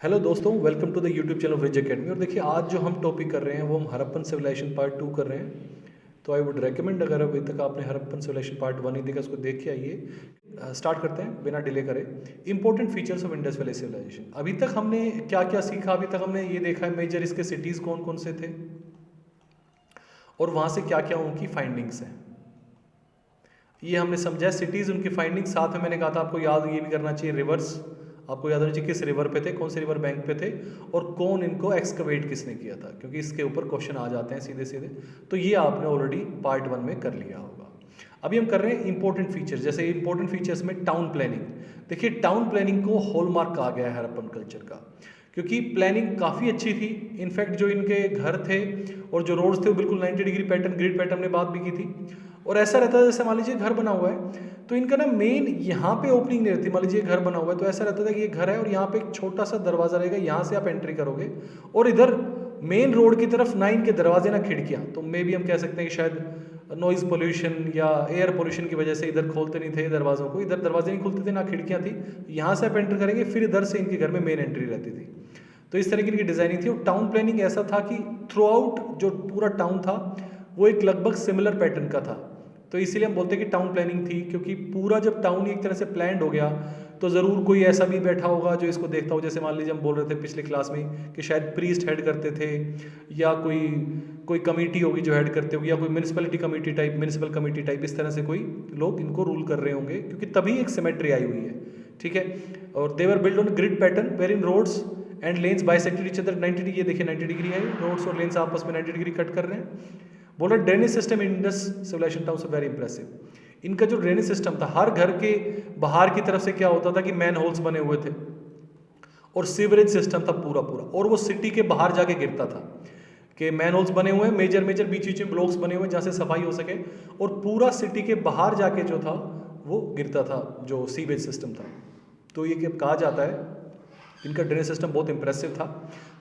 Hello दोस्तों, welcome to the YouTube channel Wiz Academy. और देखिए, आज जो हम टॉपिक कर रहे हैं वो हम हड़प्पन सिविलाइजेशन पार्ट 2 कर रहे हैं। तो आई वुड रेकमेंड, अगर अभी तक आपने हड़प्पन सिविलाइजेशन पार्ट 1 नहीं देखा, उसको देख के आइए। स्टार्ट करते हैं बिना डिले करे। Important features of Indus valley civilisation. अभी तक हमने क्या क्या सीखा? अभी तक हमने ये देखा है मेजर इसके सिटीज़ कौन कौन से थे और वहाँ से क्या क्या उनकी फाइंडिंग्स हैं, ये हमने समझा। सिटीज़, उनकी फाइंडिंग्स, साथ में मैंने कहा था आपको याद ये भी करना चाहिए रिवर्स। आपको याद होना चाहिए किस रिवर पे थे, कौन से रिवर बैंक पे थे और कौन इनको एक्सकवेट किसने किया था, क्योंकि इसके ऊपर क्वेश्चन आ जाते हैं सीधे सीधे। तो ये आपने ऑलरेडी पार्ट 1 में कर लिया होगा। अभी हम कर रहे हैं इंपॉर्टेंट फीचर्स। जैसे इंपॉर्टेंट फीचर्स में टाउन प्लानिंग। देखिए, टाउन प्लानिंग को हॉलमार्क कहा गया है हड़प्पन कल्चर का, क्योंकि प्लानिंग काफ़ी अच्छी थी। इनफैक्ट जो इनके घर थे और जो रोड्स थे वो बिल्कुल 90 डिग्री पैटर्न, ग्रिड पैटर्न में बात भी की थी। और ऐसा रहता है जैसे मान लीजिए घर बना हुआ है तो इनका ना मेन यहाँ पे ओपनिंग नहीं रहती। मान लीजिए घर बना हुआ है तो ऐसा रहता था कि ये घर है और यहाँ पे एक छोटा सा दरवाजा रहेगा, यहाँ से आप एंट्री करोगे और इधर मेन रोड की तरफ ना इनके दरवाजे ना खिड़कियाँ। तो मे भी हम कह सकते हैं कि शायद नॉइज़ पोल्यूशन या एयर पोल्यूशन की वजह से इधर खोलते नहीं थे दरवाज़ों को, इधर दरवाजे नहीं खुलते थे ना खिड़कियाँ थी। यहाँ से आप एंटर करेंगे फिर इधर से इनके घर में मेन एंट्री रहती थी। तो इस तरह की इनकी डिज़ाइनिंग थी। और टाउन प्लानिंग ऐसा था कि थ्रू आउट जो पूरा टाउन था वो एक लगभग सिमिलर पैटर्न का था। तो इसीलिए हम बोलते हैं कि टाउन प्लानिंग थी, क्योंकि पूरा जब टाउन एक तरह से प्लान्ड हो गया तो ज़रूर कोई ऐसा भी बैठा होगा जो इसको देखता हो। जैसे मान लीजिए हम बोल रहे थे पिछले क्लास में कि शायद प्रीस्ट हेड करते थे, या कोई कोई कमेटी होगी जो हेड करते होगी, या कोई municipality committee type, municipal committee type, इस तरह से कोई लोग इनको रूल कर रहे होंगे, क्योंकि तभी एक सिमेट्री आई हुई है। ठीक है। और they were build on grid pattern where in roads and lanes bisected each other 90 degree. ये देखिए 90 डिग्री है, रोड्स और लेन्स आपस में 90 डिग्री कट कर रहे हैं। बोला drainage system Indus civilisation town से वेरी इंप्रेसिव। इनका जो ड्रेनेज सिस्टम था, हर घर के बाहर की तरफ से क्या होता था कि मैन होल्स बने हुए थे और सीवरेज सिस्टम था पूरा पूरा, और वो सिटी के बाहर जाके गिरता था कि मैन होल्स बने हुए हैं, मेजर मेजर बीच बीच में ब्लॉक्स बने हुए हैं जहाँ से सफाई हो सके, और पूरा सिटी के बाहर जाके जो था वो गिरता था, जो सीवेज सिस्टम था। तो ये कहा जाता है इनका ड्रेनेज सिस्टम बहुत इंप्रेसिव था।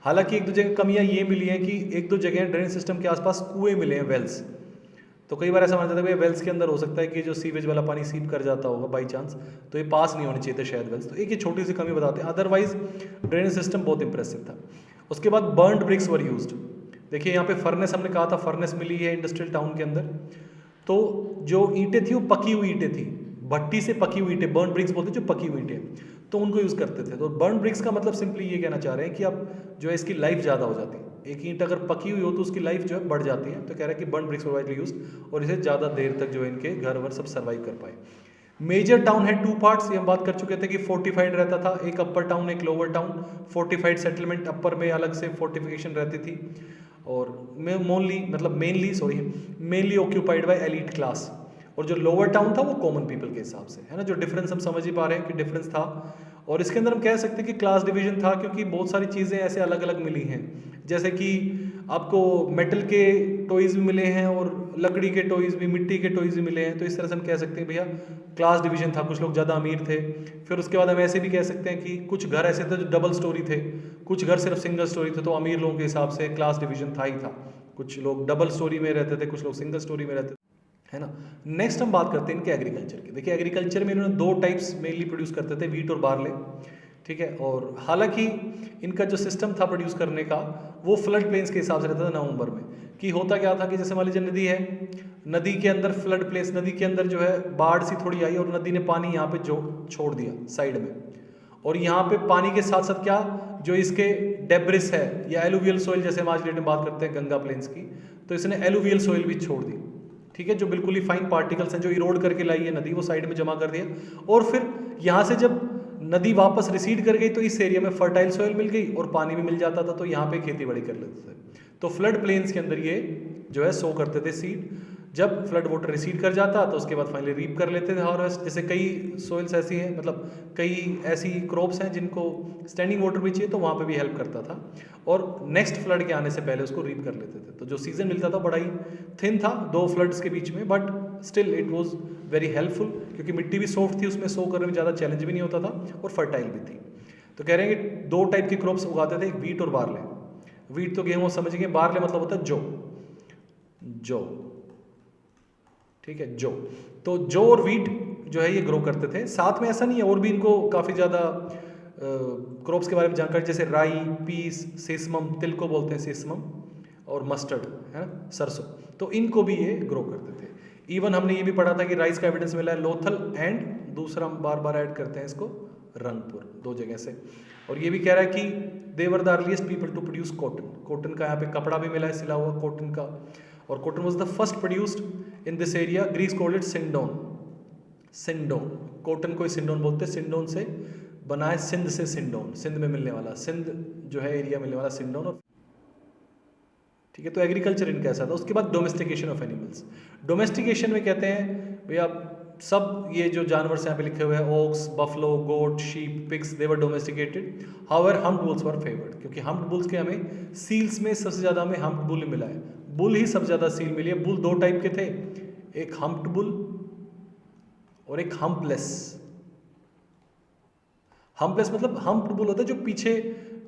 हालांकि एक दो जगह कमियां ये मिली हैं कि एक दो जगह ड्रेनेज सिस्टम के आसपास कुएं मिले हैं, वेल्स। तो कई बार ऐसा माना जाता है कि वेल्स के अंदर हो सकता है कि जो सीवेज वाला पानी सीप कर जाता होगा बाई चांस, तो ये पास नहीं होने चाहिए थे शायद वेल्स। तो एक ये छोटी सी कमी बताते हैं, अदरवाइज ड्रेनेज सिस्टम बहुत इंप्रेसिव था। उसके बाद बर्न्ड ब्रिक्स वर यूज्ड। देखिए यहाँ पे फर्नेस, हमने कहा था फर्नेस मिली है इंडस्ट्रियल टाउन के अंदर। तो जो ईंटें थी वो पकी हुई ईंटें थी, भट्टी से पकी हुई ईंटें, बर्न ब्रिक्स बोलते हैं जो पकी हुई ईंटें, तो उनको यूज़ करते थे। तो बर्न ब्रिक्स का मतलब सिंपली ये कहना चाह रहे हैं कि अब जो है इसकी लाइफ ज़्यादा हो जाती है। एक ईंट अगर पकी हुई हो तो उसकी लाइफ जो है बढ़ जाती है। तो कह रहे हैं कि बर्न ब्रिक्स वाइडली यूज, और इसे ज़्यादा देर तक जो है इनके घर वर सब सर्वाइव कर पाए। मेजर टाउन है 2 पार्ट्स, ये हम बात कर चुके थे कि फोर्टिफाइड रहता था, एक अपर टाउन एक लोअर टाउन। फोर्टिफाइड सेटलमेंट, अपर में अलग से फोर्टिफिकेशन रहती थी, और mainly occupied by elite class. और जो लोअर टाउन था वो कॉमन पीपल के हिसाब से, है ना। जो डिफरेंस हम समझ ही पा रहे हैं कि डिफरेंस था। और इसके अंदर हम कह सकते हैं कि क्लास डिवीजन था, क्योंकि बहुत सारी चीज़ें ऐसे अलग अलग मिली हैं। जैसे कि आपको मेटल के टॉयज़ भी मिले हैं और लकड़ी के टॉयज़ भी, मिट्टी के टॉयज़ भी मिले हैं। तो इस तरह से हम कह सकते हैं भैया क्लास डिवीजन था, कुछ लोग ज़्यादा अमीर थे। फिर उसके बाद हम ऐसे भी कह सकते हैं कि कुछ घर ऐसे थे जो डबल स्टोरी थे, कुछ घर सिर्फ सिंगल स्टोरी थे। तो अमीर लोगों के हिसाब से क्लास डिवीजन था ही था। कुछ लोग डबल स्टोरी में रहते थे, कुछ लोग सिंगल स्टोरी में रहते थे, है ना। नेक्स्ट हम बात करते हैं इनके एग्रीकल्चर की। देखिए एग्रीकल्चर में इन्होंने 2 टाइप्स मेनली प्रोड्यूस करते थे, वीट और बार्ले। ठीक है। और हालांकि इनका जो सिस्टम था प्रोड्यूस करने का वो फ्लड प्लेन्स के हिसाब से रहता था नवंबर में। कि होता क्या था कि जैसे मान लीजिए नदी है, नदी के अंदर फ्लड प्लेस, नदी के अंदर जो है बाढ़ सी थोड़ी आई और नदी ने पानी यहाँ पे जो छोड़ दिया साइड में, और यहाँ पे पानी के साथ साथ क्या, जो इसके डेब्रिस है या एलुवियल सोइल, जैसे हम आज डेट में बात करते हैं गंगा प्लेन्स की, तो इसने एलुवियल सोइल भी छोड़ दी। ठीक है। जो बिल्कुल ही फाइन पार्टिकल्स हैं जो इरोड करके लाई है नदी, वो साइड में जमा कर दिया। और फिर यहाँ से जब नदी वापस रिसीड कर गई तो इस एरिया में फर्टाइल सॉइल मिल गई और पानी भी मिल जाता था, तो यहाँ पे खेती बाड़ी कर लेते थे। तो फ्लड प्लेन्स के अंदर ये जो है सो करते थे सीड। जब फ्लड वाटर रिसीड कर जाता तो उसके बाद फाइनली रीप कर लेते थे हार्वेस्ट। जैसे कई सोइल्स ऐसी हैं, मतलब कई ऐसी क्रॉप्स हैं जिनको स्टैंडिंग वाटर भी चाहिए, तो वहाँ पे भी हेल्प करता था। और नेक्स्ट फ्लड के आने से पहले उसको रीप कर लेते थे। तो जो सीजन मिलता था बड़ा ही थिन था 2 फ्लड्स के बीच में, but still it was very helpful, क्योंकि मिट्टी भी सॉफ्ट थी, उसमें सो करने में ज़्यादा चैलेंज भी नहीं होता था और फर्टाइल भी थी। तो कह रहे हैं कि 2 टाइप की क्रॉप्स उगाते थे, एक वीट और बार्ले। वीट तो गेहूँ समझ गए, बार्ले मतलब होता है जौ। ठीक है, जौ। तो जौ और वीट जो है ये ग्रो करते थे साथ में। ऐसा नहीं है, और भी इनको काफ़ी ज़्यादा क्रॉप्स के बारे में जानकारी, जैसे राई, पीस, सेसमम, तिल को बोलते हैं सेसमम, और मस्टर्ड है ना, सरसों, तो इनको भी ये ग्रो करते थे। इवन हमने ये भी पढ़ा था कि राइस का एविडेंस मिला है लोथल एंड दूसरा हम बार बार ऐड करते हैं इसको रंगपुर, 2 जगह से। और ये भी कह रहा है कि they were the earliest people to produce cotton. Cotton का यहाँ पे कपड़ा भी मिला है सिला हुआ कॉटन का, और cotton was the first produced in this area. Greece called it sindon. Sindon, cotton को सिंडोन बोलते हैं, सिंडोन से बना है, सिंध से सिंडोन, सिंध में मिलने वाला, सिंध जो है एरिया मिलने वाला सिंडोन। और ठीक है, तो एग्रीकल्चर इनका ऐसा था। उसके बाद डोमेस्टिकेशन ऑफ एनिमल्स। डोमेस्टिकेशन में कहते हैं भैया सब ये जो जानवर यहाँ पे लिखे हुए हैं, ओक्स, बफलो, गोट, शीप, पिग्स, दे वर डोमेस्टिकेटेड। हाउएवर हम्प्ड बुल्स वर फेवर्ड, क्योंकि हम्प्ड बुल्स के हमें सील्स में सबसे ज़्यादा हमें हम्प्ड बुल मिला है, बुल ही सबसे ज़्यादा सील मिली है। बुल 2 टाइप के थे, एक हम्प्ड बुल और एक हम्पलेस। हम्पलेस मतलब हम्प्ड बुल होता है जो पीछे,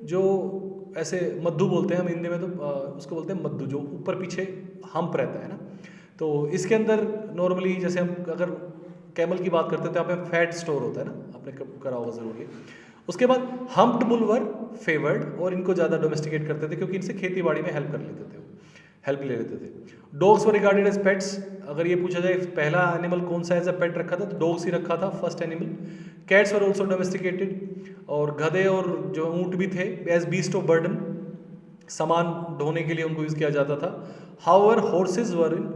जो ऐसे मद्दू बोलते हैं हम हिंदी में, तो उसको बोलते हैं मद्दू, जो ऊपर पीछे हम्प रहता है ना। तो इसके अंदर नॉर्मली जैसे हम अगर कैमल की बात करते हैं तो यहाँ पे फैट स्टोर होता है ना, आपने करा होगा ज़रूर ये। उसके बाद हम्प्ड बुल वर फेवर्ड, और इनको ज़्यादा डोमेस्टिकेट करते थे क्योंकि इनसे खेती बाड़ी में हेल्प कर लेते थे, हेल्प ले लेते थे। Dogs were regarded as pets. अगर ये पूछा जाए पहला एनिमल कौन सा एज अ पेट रखा था, तो डॉग्स ही रखा था first animal. Cats were also domesticated, और गधे और जो ऊँट भी थे एज बीस्ट ऑफ बर्डन, सामान ढोने के लिए उनको यूज़ किया जाता था। However horse's were in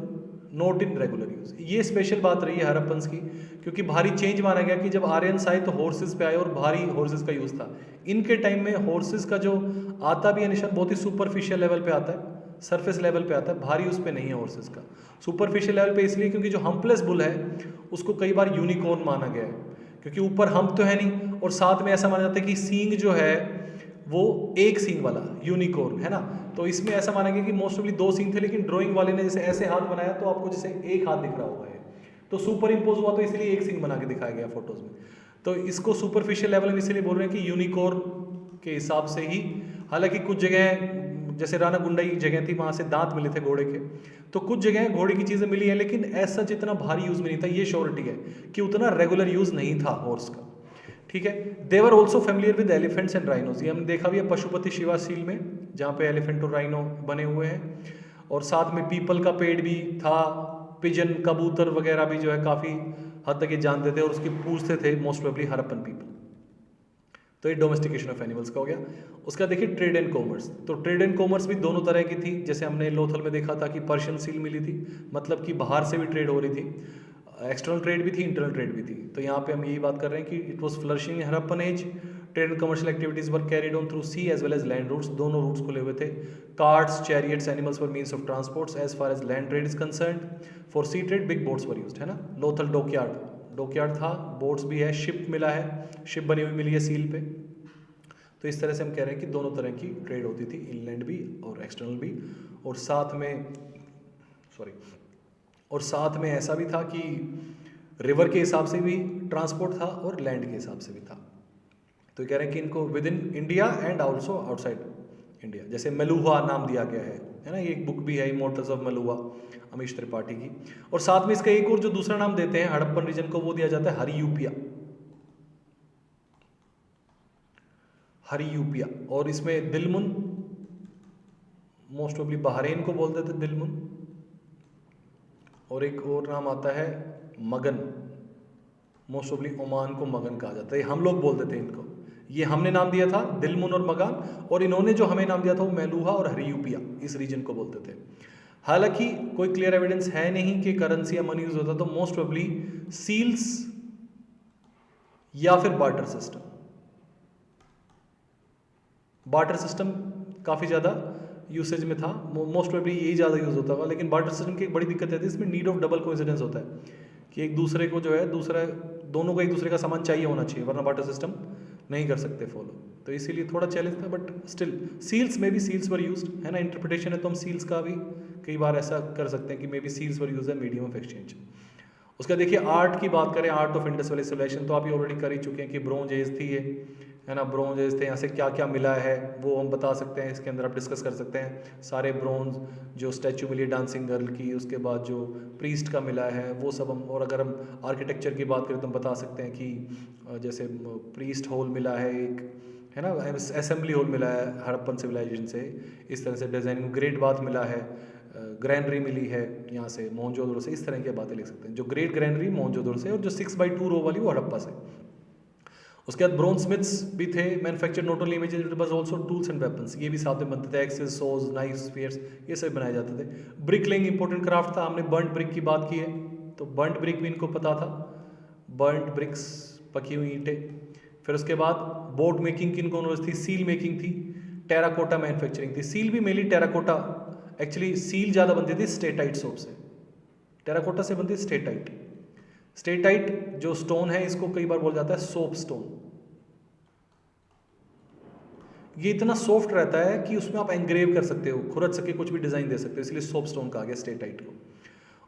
not in regular use. ये स्पेशल बात रही है हड़प्पन्स की, क्योंकि भारी चेंज माना गया कि जब आर्यंस आए तो हॉर्सेस पे आए और भारी हॉर्सेस का यूज़ था। इनके टाइम में हॉर्सेस का जो आता भी है निशान बहुत ही सुपरफिशियल लेवल पे आता है, सरफेस लेवल पे आता है, भारी उस पे नहीं है हॉर्सेस का। सुपरफिशियल लेवल पे इसलिए क्योंकि जो हम्पलेस बुल है उसको कई बार यूनिकॉर्न माना गया है, क्योंकि ऊपर हम्प तो है नहीं, और साथ में ऐसा माना जाता है कि सींग जो है वो एक सींग वाला यूनिकॉर्न है ना। तो इसमें ऐसा माना गया कि मोस्ट ऑफली 2 सींग थे, लेकिन ड्राइंग वाले ने जैसे ऐसे हाथ बनाया तो आपको जैसे एक हाथ दिख रहा होगा, ये तो सुपर इम्पोज हुआ, तो इसलिए एक सींग बना के दिखाया गया फोटोज में। तो इसको सुपरफिशियल लेवल में इसलिए बोल रहे हैं कि यूनिकॉर्न के हिसाब से ही। हालांकि कुछ जगह जैसे राना गुंडाई जगह थी, वहाँ से दांत मिले थे घोड़े के, तो कुछ जगह घोड़े की चीज़ें मिली है, लेकिन ऐसा जितना भारी यूज़ में नहीं था, ये श्योरिटी है कि उतना रेगुलर यूज़ नहीं था हॉर्स का। ठीक है, they were also familiar with elephants and rhinos. ये हमने देखा भी है पशुपति शिवा सील में, जहाँ पे एलिफेंट और राइनो बने हुए हैं, और साथ में पीपल का पेड़ भी था, पिजन, कबूतर वगैरह भी जो है काफ़ी हद तक ये जानते थे और उसकी पूछते थे मोस्ट प्रोबेबली हड़प्पन पीपल। तो ये डोमेस्टिकेशन ऑफ एनिमल्स का हो गया। उसका देखिए ट्रेड एंड कॉमर्स। तो ट्रेड एंड कॉमर्स भी दोनों तरह की थी, जैसे हमने लोथल में देखा था कि पर्शियन सील मिली थी, मतलब कि बाहर से भी ट्रेड हो रही थी, एक्सटर्नल ट्रेड भी थी, इंटरनल ट्रेड भी थी। तो यहाँ पे हम यही बात कर रहे हैं कि it was flourishing in Harappan age. Trade and commercial activities were carried on through sea as well as land routes. दोनों रूट्स खुले हुए थे। Carts, chariots, animals were means of transports as far as land trade is concern. For sea trade big boats were used, है ना। Lothal dockyard, dockyard था, boats भी है, ship मिला है, शिप बनी हुई मिली है सील पे। तो इस तरह से हम कह रहे हैं कि दोनों तरह की ट्रेड होती थी, इनलैंड भी और एक्सटर्नल भी। और साथ में ऐसा भी था कि रिवर के हिसाब से भी ट्रांसपोर्ट था और लैंड के हिसाब से भी था। तो कह रहे हैं कि इनको with in India and also outside India, जैसे मेलुहा नाम दिया गया है ना। ये एक बुक भी है इमोर्टल्स ऑफ मेलुहा, अमीश त्रिपाठी की। और साथ में इसका एक और जो दूसरा नाम देते हैं हड़प्पन रीजन को, वो दिया जाता है हरियूपिया, हरियूपिया। और इसमें दिलमुन, मोस्ट ऑफली बहरीन को बोलते थे दिलमुन, और एक और नाम आता है मगन, मोस्ट ऑफली ओमान को मगन कहा जाता है। हम लोग बोलते थे इनको, ये हमने नाम दिया था दिलमुन और मगान, और इन्होंने जो हमें नाम दिया था वो मेलुहा और हरियूपिया, इस रीजन को बोलते थे। हालांकि कोई क्लियर एविडेंस है नहीं कि करेंसी या मनी यूज होता, तो मोस्ट ऑफली सील्स या फिर बार्टर सिस्टम। बार्टर सिस्टम काफ़ी ज़्यादा यूसेज में था, मोस्ट प्रोबेबली यही ज़्यादा यूज़ होता होगा। लेकिन बार्टर सिस्टम की एक बड़ी दिक्कत है, इसमें नीड ऑफ डबल कोइंसिडेंस होता है कि एक दूसरे को जो है दोनों को एक दूसरे का सामान चाहिए होना चाहिए, वरना बार्टर सिस्टम नहीं कर सकते फॉलो। तो इसीलिए थोड़ा चैलेंज था, बट स्टिल सील्स में भी सील्स वर यूज्ड, है ना। इंटरप्रिटेशन है तो हम सील्स का भी कई बार ऐसा कर सकते हैं कि maybe seals were use है मीडियम ऑफ एक्सचेंज। उसका देखिए आर्ट की बात करें, art of Indus valley civilisation, तो आप ये ऑलरेडी कर ही चुके हैं कि ब्रोंज एज थी ये, है ना, ब्रोंज थे, यहाँ से क्या क्या मिला है वो हम बता सकते हैं, इसके अंदर आप डिस्कस कर सकते हैं सारे ब्रोंज जो स्टैचू मिली डांसिंग गर्ल की, उसके बाद जो प्रीस्ट का मिला है वो सब हम, और अगर हम आर्किटेक्चर की बात करें तो हम बता सकते हैं कि जैसे प्रीस्ट हॉल मिला है एक, है ना, असेंबली हॉल मिला है हड़प्पन सिविलाइजेशन से, इस तरह से डिजाइनिंग ग्रेट बाथ मिला है, ग्रैंडरी मिली है यहाँ से मोहनजोदड़ो से, इस तरह की बातें लिख सकते हैं। जो ग्रेट ग्रैंडरी मोहनजोदड़ो से, और जो 6x2 रो वाली वो हड़प्पा से। उसके बाद ब्रोंज स्मिथ्स भी थे, manufacture not only images but also tools and weapons, ये भी साथ में बनते थे, एक्सेस, सोज, नाइफ, स्पीयर्स, ये सब बनाए जाते थे। ब्रिक लेइंग इंपॉर्टेंट क्राफ्ट था, हमने बर्न्ट ब्रिक की बात की है, तो बर्न्ट ब्रिक भी इनको पता था, बर्न्ट ब्रिक्स, पकी हुई ईंटें। फिर उसके बाद बोट मेकिंग किनको नॉलेज थी, सील मेकिंग थी, टेराकोटा मैन्युफैक्चरिंग थी, सील भी मेनली टेराकोटा, एक्चुअली सील ज़्यादा बनती थी स्टेटाइट सोप से, टेराकोटा से बनती है स्टेटाइट। स्टेटाइट जो स्टोन है इसको कई बार बोला जाता है सोप स्टोन, ये इतना सॉफ्ट रहता है कि उसमें आप एंग्रेव कर सकते हो, खुरच सके कुछ भी डिजाइन दे सकते हो, इसलिए सोप स्टोन कहा गया स्टेटाइट को।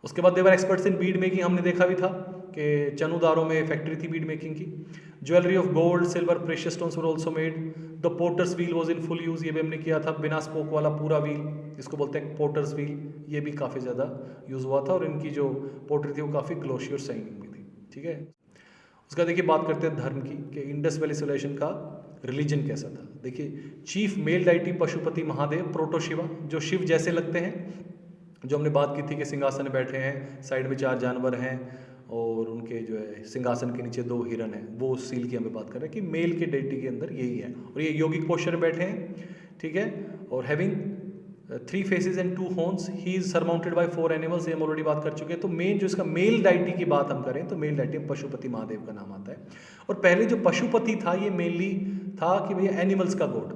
उसके बाद देवर एक्सपर्ट्स इन बीड मेकिंग, हमने देखा भी था कि चनुदारों में फैक्ट्री थी बीड मेकिंग की। Jewellery of gold, silver, precious stones were also made. The porters wheel was in full use, ये भी हमने किया था, बिना स्पोक वाला पूरा व्हील, इसको बोलते हैं पोर्टर्स व्हील, ये भी काफ़ी ज़्यादा यूज़ हुआ था, और इनकी जो पोर्टरी थी वो काफ़ी ग्लोशी और शाइनिंग भी थी। ठीक है, उसका देखिए बात करते हैं धर्म की, कि इंडस वैली सिविलाइजेशन का रिलीजन कैसा था। देखिए, chief male deity Pashupati Mahadev, proto Shiva, जो शिव जैसे लगते हैं, जो हमने बात की थी कि सिंहासन में बैठे हैं, साइड में 4 जानवर हैं, और उनके जो है सिंहासन के नीचे 2 हिरन हैं, वो सील की हमें बात कर रहे हैं कि मेल के डेटी के अंदर यही है, और ये योगिक पोस्चर में बैठे हैं। ठीक है, और having 3 faces and 2 horns, he is surmounted bye 4 animals, ये हम ऑलरेडी बात कर चुके हैं। तो मेन जो इसका मेल डाइटी की बात हम करें तो मेल डाइटी पशुपति महादेव का नाम आता है। और पहले जो पशुपति था ये मेनली था कि भैया एनिमल्स का गॉड,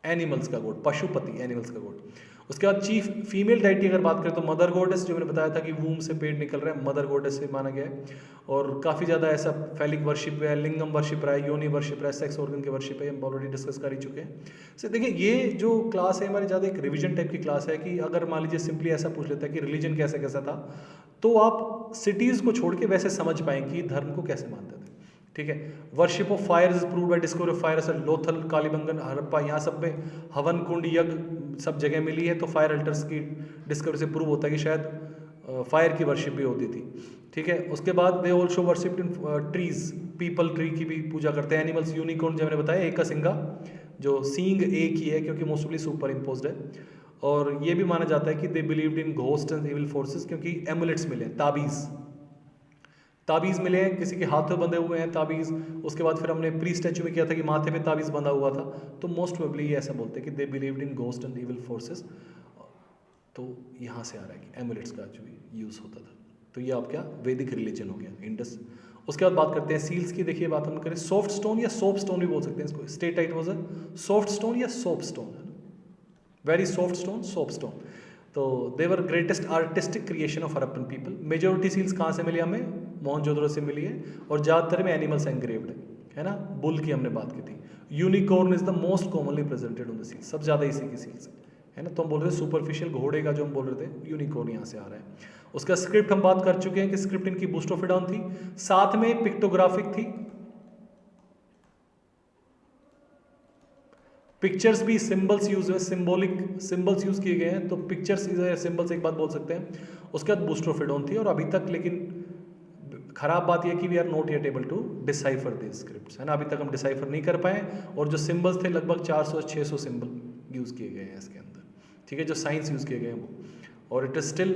एनिमल्स का गॉड, पशुपति एनिमल्स का गॉड। उसके बाद चीफ फीमेल डाइटी अगर बात करें तो मदर गॉडेस, जो मैंने बताया था कि वूम से पेट निकल रहा है, मदर गॉडेस से माना गया है। और काफ़ी ज़्यादा ऐसा फैलिक वर्शिप है, लिंगम वर्शिप रहा है, योनि वर्शिप रहा है, सेक्स ऑर्गन के वर्शिप है, हम ऑलरेडी डिस्कस कर ही चुके हैं। सो देखिए, ये जो क्लास है हमारी ज़्यादा एक रिविजन टाइप की क्लास है, कि अगर मान लीजिए सिंपली ऐसा पूछ लेता है कि रिलीजन कैसा कैसा था, तो आप सिटीज़ को छोड़ के वैसे समझ पाएंगे कि धर्म को कैसे मानते थे। ठीक है, worship of fire is proved bye discovery of fire, Lothal, Kalibangan, Harappa, यहाँ सब में हवन कुंड, यज्ञ सब जगह मिली है, तो फायर अल्टर्स की डिस्कवरी से प्रूव होता है कि शायद फायर की वर्शिप भी होती थी। ठीक है, उसके बाद they also worship in trees, people tree की भी पूजा करते हैं। एनिमल्स, यूनिकॉर्न जो मैंने बताया, एक का सिंगा, जो सींग एक ही है क्योंकि मोस्टली सुपर इम्पोज्ड है। और ये भी माना जाता है कि they believed in ghost and evil forces, क्योंकि एमुलेट्स मिले, ताबीज़ मिले हैं, किसी के हाथों बंधे हुए हैं ताबीज़। उसके बाद फिर हमने प्री स्टैचू में किया था कि माथे पे ताबीज़ बंधा हुआ था, तो मोस्ट प्रोबेबली ये ऐसा बोलते हैं कि they believed in ghost and evil forces, तो यहाँ से आ रहा है कि एमुलेट्स का जो यूज़ होता था। तो ये आपका वैदिक रिलीजन हो गया इंडस। उसके बाद बात करते हैं सील्स की। देखिए, बात हम करें सॉफ्ट स्टोन या सोप स्टोन भी बोल सकते हैं इसको, steatite was a soft stone या soap stone, very soft stone, soap stone. तो they were greatest artistic creation of Harappan people. Majority seals कहाँ से मिली हमें, मोहनजोदड़ो से मिली है, और ज़्यादातर में एनिमल्स एंग्रेव्ड है ना, बुल की हमने बात की थी। Unicorn is the most commonly presented on the seals, सब ज़्यादा इसी की सील्स है ना। तो हम बोल रहे थे सुपरफिशियल घोड़े का जो हम बोल रहे थे, यूनिकॉर्न यहाँ से आ रहा है। उसका स्क्रिप्ट हम बात कर चुके हैं कि स्क्रिप्ट इनकी बुस्टोफिडॉन थी, साथ में पिक्टोग्राफिक थी, पिक्चर्स भी, सिंबल्स यूज है, सिंबॉलिक सिंबल्स यूज किए गए हैं, तो पिक्चर्स सिंबल्स एक बात बोल सकते हैं। उसके बाद बुस्टोफिडॉन थी, और अभी तक लेकिन खराब बात यह कि we are not yet able to decipher this scripts, है ना, अभी तक हम डिसाइफर नहीं कर पाए। और जो सिंबल्स थे लगभग 400-600 सिंबल यूज किए गए हैं इसके अंदर। ठीक है, जो साइंस यूज किए गए हैं वो, और it is still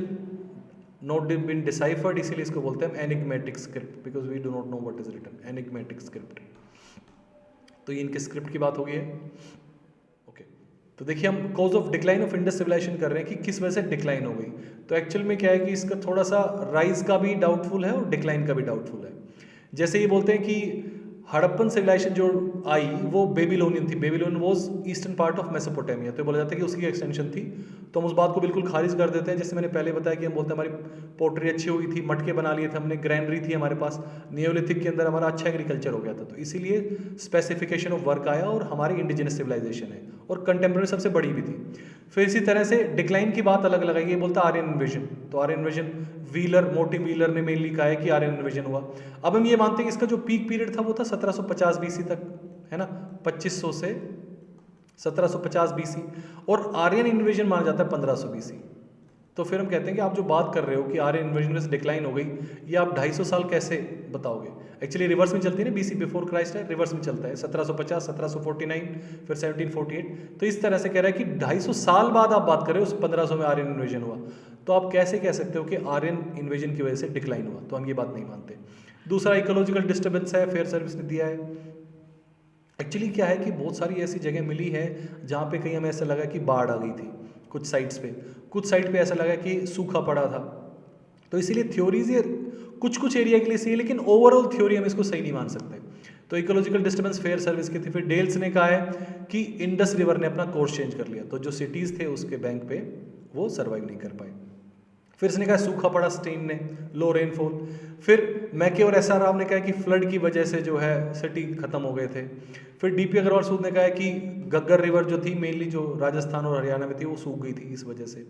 not been deciphered, इसीलिए इसको बोलते हैं enigmatic script, because we do not know what is written, enigmatic script. तो ये इनके स्क्रिप्ट की बात हो गई है। ओके, तो देखिए हम cause of decline of Indus civilisation कर रहे हैं कि किस वजह से डिक्लाइन हो गई। तो एक्चुअल में क्या है कि इसका थोड़ा सा राइज का भी डाउटफुल है और डिक्लाइन का भी डाउटफुल है। जैसे ये बोलते हैं कि हड़प्पन सिविलाइजेशन जो आई वो बेबीलोनियन थी, Babylon was eastern part of Mesopotamia, तो बोला जाता है कि उसकी एक्सटेंशन थी। तो हम उस बात को बिल्कुल खारिज कर देते हैं। जैसे मैंने पहले बताया कि हम बोलते हैं हमारी पोट्री अच्छी हुई थी, मटके बना लिए थे हमने, ग्रैंडरी थी हमारे पास, नियोलिथिक के अंदर हमारा अच्छा एग्रीकल्चर हो गया था, तो इसीलिए स्पेसिफिकेशन ऑफ वर्क आया और हमारी इंडिजिनस सिविलाइजेशन है और कंटेम्प्रेरी सबसे बड़ी भी थी। फिर इसी तरह से डिक्लाइन की बात अलग लगाई, ये बोलता है आर्यन इन्वेजन, तो आर्यन इन्वेजन व्हीलर, मोर्टिम व्हीलर ने मेनली कहा है कि आर्यन इन्वेजन हुआ। अब हम ये मानते हैं कि इसका जो पीक पीरियड था वो था 1750 बीसी तक, है ना, 2500 से 1750 बीसी, और आर्यन इन्वेजन माना जाता है 1500 बीसी। तो फिर हम कहते हैं कि आप जो बात कर रहे हो कि आर्यन इन्वेजन में डिक्लाइन हो गई, ये आप 250 साल कैसे बताओगे? एक्चुअली रिवर्स में चलती है ना, बीसी बिफोर क्राइस्ट है, रिवर्स में चलता है 1750, 1749, फिर 1748। तो इस तरह से कह रहा है कि 250 साल बाद आप बात कर रहे हो, उस 1500 में आर्यन इन्वेजन हुआ, तो आप कैसे कह सकते हो कि आर्यन इन्वेजन की वजह से डिक्लाइन हुआ? तो हम ये बात नहीं मानते। दूसरा इकोलॉजिकल डिस्टर्बेंस है, फेयर सर्विस ने दिया है। एक्चुअली क्या है कि बहुत सारी ऐसी जगह मिली है जहाँ पे कहीं हमें ऐसा लगा कि बाढ़ आ गई थी, कुछ साइट्स पे, कुछ साइट पे ऐसा लगा कि सूखा पड़ा था। तो इसीलिए थ्योरीज ये कुछ कुछ एरिया के लिए सही है, लेकिन ओवरऑल थ्योरी हम इसको सही नहीं मान सकते। तो इकोलॉजिकल डिस्टर्बेंस फेयर सर्विस की थी। फिर डेल्स ने कहा है कि इंडस रिवर ने अपना कोर्स चेंज कर लिया, तो जो सिटीज़ थे उसके बैंक पे वो सर्वाइव नहीं कर पाए। फिर इसने कहा सूखा पड़ा स्टेन ने, लो रेनफॉल। फिर मैके और एसआर राव ने कहा कि फ्लड की वजह से जो है सिटी खत्म हो गए थे। फिर डीपी अग्रवाल सूद ने कहा है कि गग्गर रिवर जो थी मेनली जो राजस्थान और हरियाणा में थी वो सूख गई थी इस वजह से।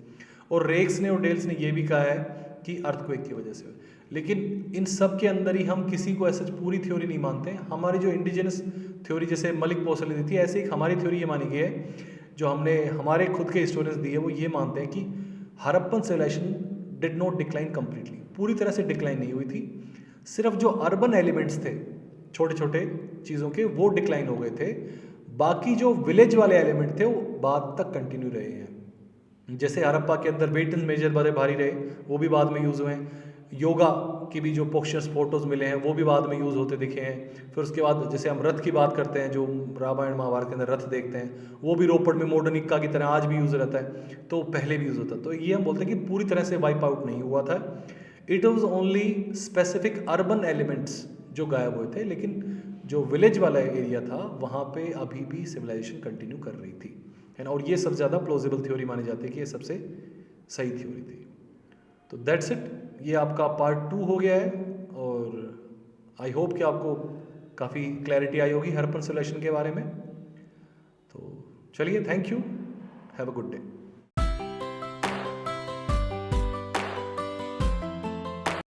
और रेक्स ने और डेल्स ने ये भी कहा है कि अर्थक्वेक की वजह से। लेकिन इन सब के अंदर ही हम किसी को ऐसे पूरी थ्योरी नहीं मानते। हमारी जो इंडिजिनस थ्योरी जैसे मलिक पोसल ने दी थी, ऐसे एक हमारी थ्योरी ये मानी गई है, जो हमने हमारे खुद के हिस्टोरियंस दिए, वो ये मानते हैं कि Harappan civilisation did not decline completely, पूरी तरह से डिक्लाइन नहीं हुई थी। सिर्फ जो अर्बन एलिमेंट्स थे छोटे छोटे चीज़ों के, वो डिक्लाइन हो गए थे। बाकी जो विलेज वाले एलिमेंट थे वो बाद तक कंटिन्यू रहे हैं। जैसे हड़प्पा के अंदर वेटन मेजर बड़े भारी रहे, वो भी बाद में यूज़ हुए हैं। योगा की भी जो पोस्चर्स फोटोज़ मिले हैं वो भी बाद में यूज़ होते दिखे हैं। फिर उसके बाद जैसे हम रथ की बात करते हैं, जो रामायण महाभारत के अंदर रथ देखते हैं, वो भी रोपड़ में मॉडर्न इक्का की तरह आज भी यूज़ रहता है, तो पहले भी यूज़ होता है। तो ये हम बोलते हैं कि पूरी तरह से वाइप आउट नहीं हुआ था। It was only specific urban elements जो गायब हुए थे, लेकिन जो विलेज वाला एरिया था वहाँ पे अभी भी सिविलाइजेशन कंटिन्यू कर रही थी, है ना। और ये सबसे ज़्यादा प्लॉजिबल थ्योरी मानी जाती है कि ये सबसे सही थ्योरी थी। तो दैट्स इट, ये आपका पार्ट 2 हो गया है, और आई होप कि आपको काफ़ी क्लैरिटी आई होगी हड़प्पन सिविलाइजेशन के बारे में। तो चलिए, thank you, have a good day.